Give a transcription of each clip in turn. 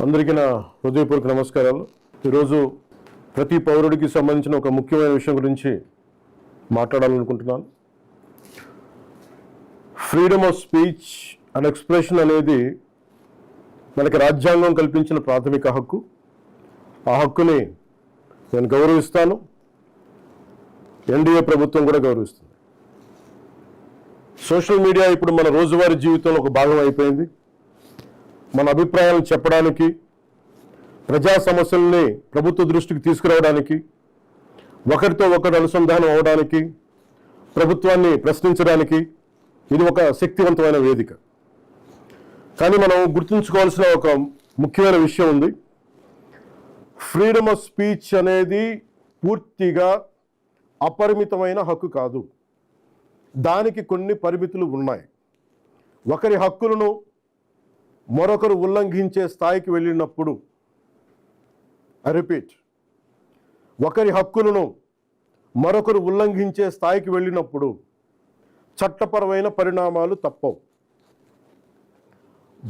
అందరికీ నా హృదయపూర్వక నమస్కారాలు. ఈరోజు ప్రతి పౌరుడికి సంబంధించిన ఒక ముఖ్యమైన విషయం గురించి మాట్లాడాలనుకుంటున్నాను. Freedom of speech and expression అనేది మనకి రాజ్యాంగం కల్పించిన ప్రాథమిక హక్కు. ఆ హక్కుని నేను గౌరవిస్తాను. ఎన్డీఏ ప్రభుత్వం కూడా గౌరవిస్తుంది. సోషల్ మీడియా ఇప్పుడు మన రోజువారీ జీవితంలో ఒక భాగం అయిపోయింది. మన అభిప్రాయాలను చెప్పడానికి, ప్రజా సమస్యల్ని ప్రభుత్వ దృష్టికి తీసుకురావడానికి, ఒకరితో ఒకరు అనుసంధానం అవడానికి, ప్రభుత్వాన్ని ప్రశ్నించడానికి ఇది ఒక శక్తివంతమైన వేదిక. కానీ మనం గుర్తుంచుకోవాల్సిన ఒక ముఖ్యమైన విషయం ఉంది. ఫ్రీడమ్ ఆఫ్ స్పీచ్ అనేది పూర్తిగా అపరిమితమైన హక్కు కాదు. దానికి కొన్ని పరిమితులు ఉన్నాయి. ఒకరి హక్కులను మరొకరు ఉల్లంఘించే స్థాయికి వెళ్ళినప్పుడు, రిపీట్, ఒకరి హక్కులను మరొకరు ఉల్లంఘించే స్థాయికి వెళ్ళినప్పుడు చట్టపరమైన పరిణామాలు తప్పవు.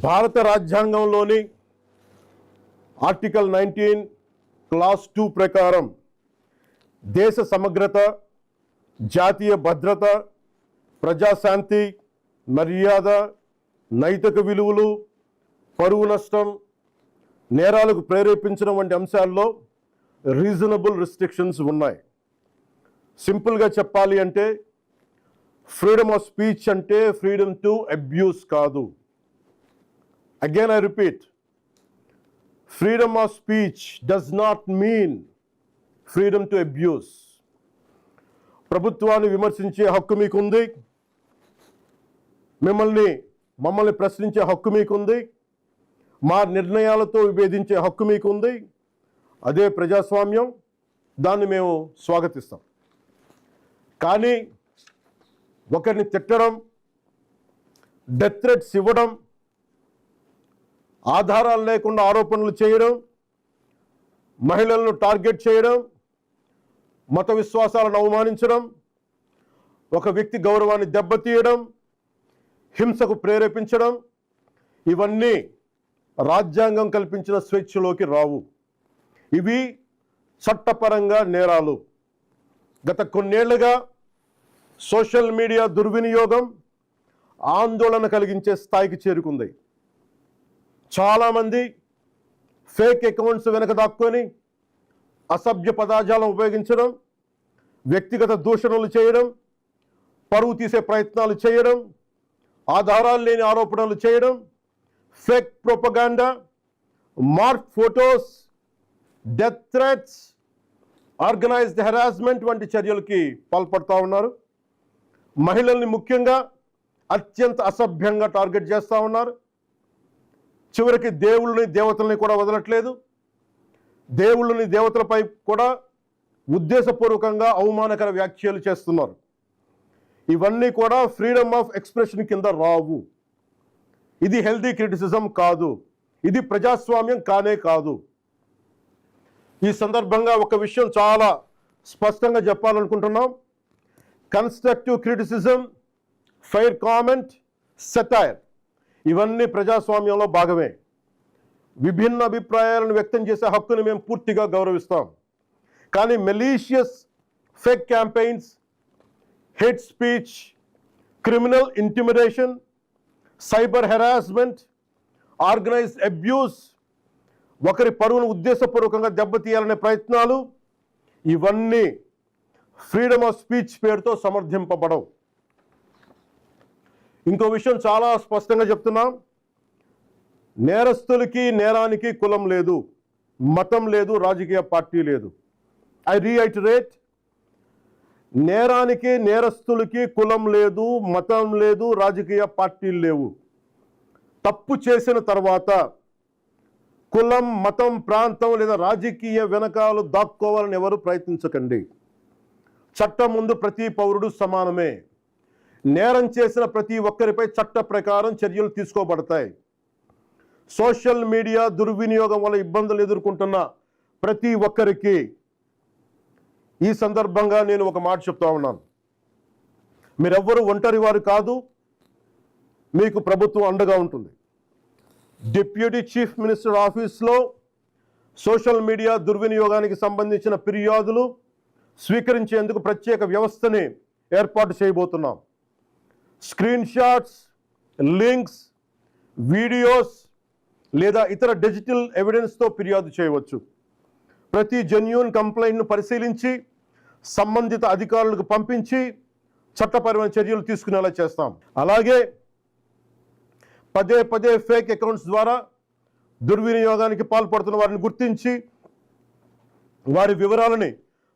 భారత రాజ్యాంగంలోని ఆర్టికల్ 19 క్లాస్ 2 ప్రకారం దేశ సమగ్రత, జాతీయ భద్రత, ప్రజాశాంతి, మర్యాద, నైతిక విలువలు, పరువు నష్టం, నేరాలకు ప్రేరేపించడం వంటి అంశాల్లో రీజనబుల్ రిస్ట్రిక్షన్స్ ఉన్నాయి. సింపుల్గా చెప్పాలి అంటే ఫ్రీడమ్ ఆఫ్ స్పీచ్ అంటే ఫ్రీడమ్ టు అబ్యూస్ కాదు. Again I repeat, freedom of speech does not mean freedom to abuse. ప్రభుత్వాన్ని విమర్శించే హక్కు మీకుంది. మమ్మల్ని ప్రశ్నించే హక్కు మీకుంది. మా నిర్ణయాలతో విభేదించే హక్కు మీకుంది. అదే ప్రజాస్వామ్యం. దాన్ని మేము స్వాగతిస్తాం. కానీ ఒకరిని తిట్టడం, డెత్ థ్రెట్స్ ఇవ్వడం, ఆధారాలు లేకుండా ఆరోపణలు చేయడం, మహిళలను టార్గెట్ చేయడం, మత విశ్వాసాలను అవమానించడం, ఒక వ్యక్తి గౌరవాన్ని దెబ్బతీయడం, హింసకు ప్రేరేపించడం, ఇవన్నీ రాజ్యాంగం కల్పించిన స్వేచ్ఛలోకి రావు. ఇవి చట్టపరంగా నేరాలు. గత కొన్నేళ్లుగా సోషల్ మీడియా దుర్వినియోగం ఆందోళన కలిగించే స్థాయికి చేరుకుంది. చాలామంది ఫేక్ అకౌంట్స్ వెనక దాక్కొని అసభ్య పదజాలం ఉపయోగించడం, వ్యక్తిగత దూషణలు చేయడం, పరువు తీసే ప్రయత్నాలు చేయడం, ఆధారాలు లేని ఆరోపణలు చేయడం, fake propaganda, mark photos, death threats, organised harassment వంటి చర్యలకి పాల్పడుతూ ఉన్నారు. మహిళల్ని ముఖ్యంగా అత్యంత అసభ్యంగా టార్గెట్ చేస్తూ ఉన్నారు. చివరికి దేవుళ్ళని, దేవతల్ని కూడా వదలట్లేదు. దేవుళ్ళని, దేవతలపై కూడా ఉద్దేశపూర్వకంగా అవమానకర వ్యాఖ్యలు చేస్తున్నారు. ఇవన్నీ కూడా ఫ్రీడమ్ ఆఫ్ ఎక్స్ప్రెషన్ కింద రావు. ఇది హెల్దీ క్రిటిసిజం కాదు. ఇది ప్రజాస్వామ్యం కానే కాదు. ఈ సందర్భంగా ఒక విషయం చాలా స్పష్టంగా చెప్పాలనుకుంటున్నాం. Constructive criticism, fair comment, satire ఇవన్నీ ప్రజాస్వామ్యంలో భాగమే. విభిన్న అభిప్రాయాలను వ్యక్తం చేసే హక్కుని మేము పూర్తిగా గౌరవిస్తాం. కానీ malicious fake campaigns, hate speech, criminal intimidation, cyber harassment, organised abuse, ఒకరి పరువును ఉద్దేశపూర్వకంగా దెబ్బతీయాలనే ప్రయత్నాలు, ఇవన్నీ ఫ్రీడమ్ ఆఫ్ స్పీచ్ పేరుతో సమర్థింపబడవు. ఇంకో విషయం చాలా స్పష్టంగా చెప్తున్నాం. నేరస్తులకి, నేరానికి కులం లేదు, మతం లేదు, రాజకీయ పార్టీ లేదు. ఐ రీఐటరేట్, నేరానికి, నేరస్తులకి కులం లేదు, మతం లేదు, రాజకీయ పార్టీలు లేవు. తప్పు చేసిన తర్వాత కులం, మతం, ప్రాంతం లేదా రాజకీయ వెనకాలు దాక్కోవాలని ఎవరు ప్రయత్నించకండి. చట్టం ముందు ప్రతి పౌరుడు సమానమే. నేరం చేసిన ప్రతి ఒక్కరిపై చట్ట ప్రకారం చర్యలు తీసుకోబడతాయి. సోషల్ మీడియా దుర్వినియోగం వల్ల ఇబ్బందులు ఎదుర్కొంటున్న ప్రతి ఒక్కరికి ఈ సందర్భంగా నేను ఒక మాట చెప్తా ఉన్నాను. మీరెవ్వరూ ఒంటరి వారు కాదు. మీకు ప్రభుత్వం అండగా ఉంటుంది. డిప్యూటీ చీఫ్ మినిస్టర్ ఆఫీస్లో సోషల్ మీడియా దుర్వినియోగానికి సంబంధించిన ఫిర్యాదులు స్వీకరించేందుకు ప్రత్యేక వ్యవస్థని ఏర్పాటు చేయబోతున్నాం. స్క్రీన్ షాట్స్, లింక్స్, వీడియోస్ లేదా ఇతర డిజిటల్ ఎవిడెన్స్తో ఫిర్యాదు చేయవచ్చు. ప్రతి జెన్యూన్ కంప్లైంట్ను పరిశీలించి సంబంధిత అధికారులకు పంపించి చట్టపరమైన చర్యలు తీసుకునేలా చేస్తాం. అలాగే పదే పదే ఫేక్ అకౌంట్స్ ద్వారా దుర్వినియోగానికి పాల్పడుతున్న వారిని గుర్తించి వారి వివరాలని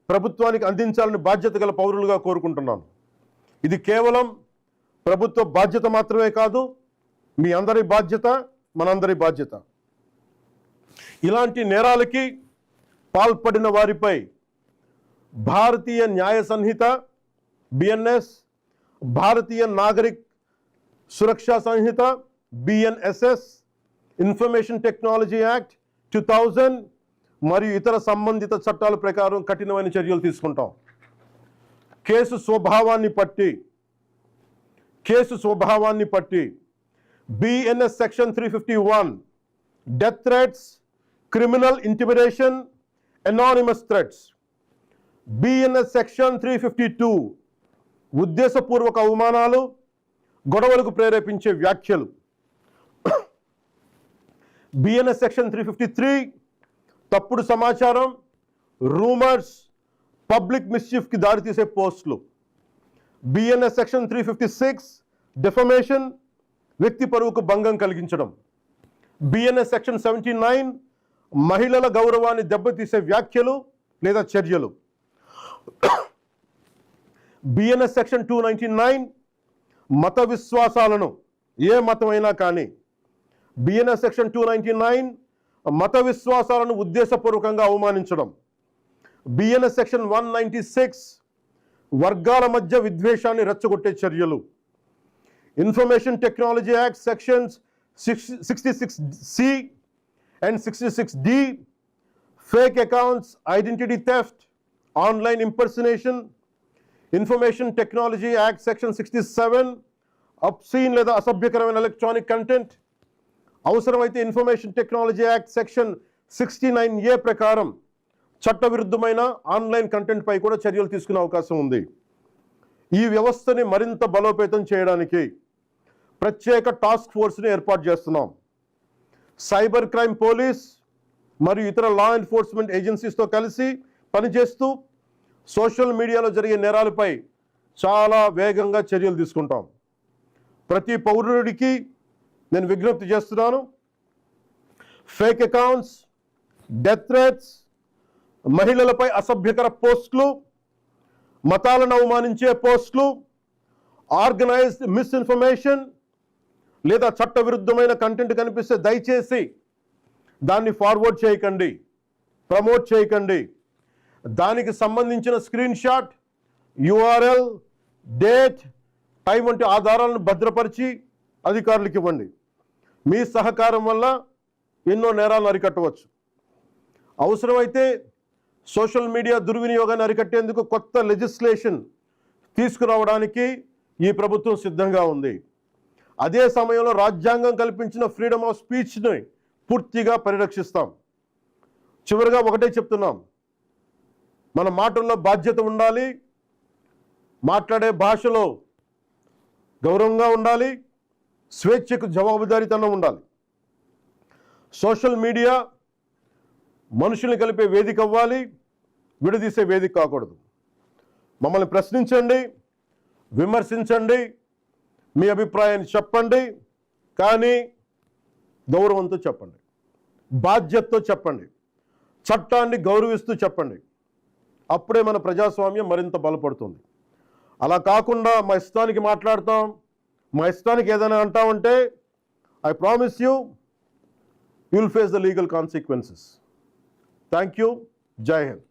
ప్రభుత్వానికి అందించాలని బాధ్యత గల పౌరులుగా కోరుకుంటున్నాను. ఇది కేవలం ప్రభుత్వ బాధ్యత మాత్రమే కాదు, మీ అందరి బాధ్యత, మనందరి బాధ్యత. ఇలాంటి నేరాలకి పాల్పడిన వారిపై భారతీయ న్యాయ సంహిత BNS, భారతీయ నాగరిక్ సురక్షా సంహిత BNSS, ఇన్ఫర్మేషన్ టెక్నాలజీ యాక్ట్ 2000 మరియు ఇతర సంబంధిత చట్టాల ప్రకారం కఠినమైన చర్యలు తీసుకుంటాం. కేసు స్వభావాన్ని బట్టి BNS section 351 death threats, criminal intimidation, anonymous threats. BNS section 352 ఉద్దేశపూర్వక అవమానాలు, గొడవలకు ప్రేరేపించే వ్యాఖ్యలు. BNS సెక్షన్ 353 తప్పుడు సమాచారం, రూమర్స్, పబ్లిక్ మిస్చీఫ్కి దారితీసే పోస్టులు. BNS సెక్షన్ 356 డిఫమేషన్, వ్యక్తి పరువుకు భంగం కలిగించడం. BNS సెక్షన్ 79 మహిళల గౌరవాన్ని దెబ్బతీసే వ్యాఖ్యలు లేదా చర్యలు. BNS సెక్షన్ 299 మత విశ్వాసాలను, ఏ మతమైనా కానీ, BNS సెక్షన్ 299 మత విశ్వాసాలను ఉద్దేశపూర్వకంగా అవమానించడం. BNS సెక్షన్ 196 వర్గాల మధ్య విద్వేషాన్ని రెచ్చగొట్టే చర్యలు. Information technology act sections 66C and 66D fake accounts, identity theft, online impersonation. Information technology act section 67 obscene లేదా అసభ్యకరమైన ఎలక్ట్రానిక్ కంటెంట్. అవసరమైతే information technology act section 69A ప్రకారం చట్టవిరుద్ధమైన ఆన్లైన్ కంటెంట్ పై కూడా చర్యలు తీసుకునే అవకాశం ఉంది. ఈ వ్యవస్థని మరింత బలోపేతం చేయడానికి ప్రత్యేక టాస్క్ ఫోర్స్ని ఏర్పాటు చేస్తున్నాం. సైబర్ క్రైమ్ పోలీస్ మరియు ఇతర లా ఎన్ఫోర్స్మెంట్ ఏజెన్సీస్తో కలిసి పనిచేస్తూ సోషల్ మీడియాలో జరిగే నేరాలపై చాలా వేగంగా చర్యలు తీసుకుంటాం. ప్రతి పౌరుడికి నేను విజ్ఞప్తి చేస్తున్నాను, ఫేక్ అకౌంట్స్, డెత్ థ్రెట్స్, మహిళలపై అసభ్యకర పోస్టులు, మతాలను అవమానించే పోస్టులు, ఆర్గనైజ్డ్ మిస్ఇన్ఫర్మేషన్ లేదా చట్టవిరుద్ధమైన కంటెంట్ కనిపిస్తే దయచేసి దాన్ని ఫార్వర్డ్ చేయకండి, ప్రమోట్ చేయకండి. దానికి సంబంధించిన screen shot, URL, date, time వంటి ఆధారాలను భద్రపరిచి అధికారులకు ఇవ్వండి. మీ సహకారం వల్ల ఎన్నో నేరాలను అరికట్టవచ్చు. అవసరమైతే సోషల్ మీడియా దుర్వినియోగాన్ని అరికట్టేందుకు కొత్త లెజిస్లేషన్ తీసుకురావడానికి ఈ ప్రభుత్వం సిద్ధంగా ఉంది. అదే సమయంలో రాజ్యాంగం కల్పించిన ఫ్రీడమ్ ఆఫ్ స్పీచ్ని పూర్తిగా పరిరక్షిస్తాం. చివరిగా ఒకటే చెప్తున్నాం, మన మాటల్లో బాధ్యత ఉండాలి, మాట్లాడే భాషలో గౌరవంగా ఉండాలి, స్వేచ్ఛకు జవాబుదారీతనం ఉండాలి. సోషల్ మీడియా మనుషుల్ని కలిపే వేదిక అవ్వాలి, విడదీసే వేదిక కాకూడదు. మమ్మల్ని ప్రశ్నించండి, విమర్శించండి, మీ అభిప్రాయాన్ని చెప్పండి, కానీ గౌరవంతో చెప్పండి, బాధ్యతతో చెప్పండి, చట్టాన్ని గౌరవిస్తూ చెప్పండి. అప్పుడే మన ప్రజాస్వామ్యం మరింత బలపడుతుంది. అలా కాకుండా మా ఇష్టానికి మాట్లాడతాం, మా ఇష్టానికి ఏదైనా అంటామంటే I promise you will face the legal consequences. Thank you. జై హింద్.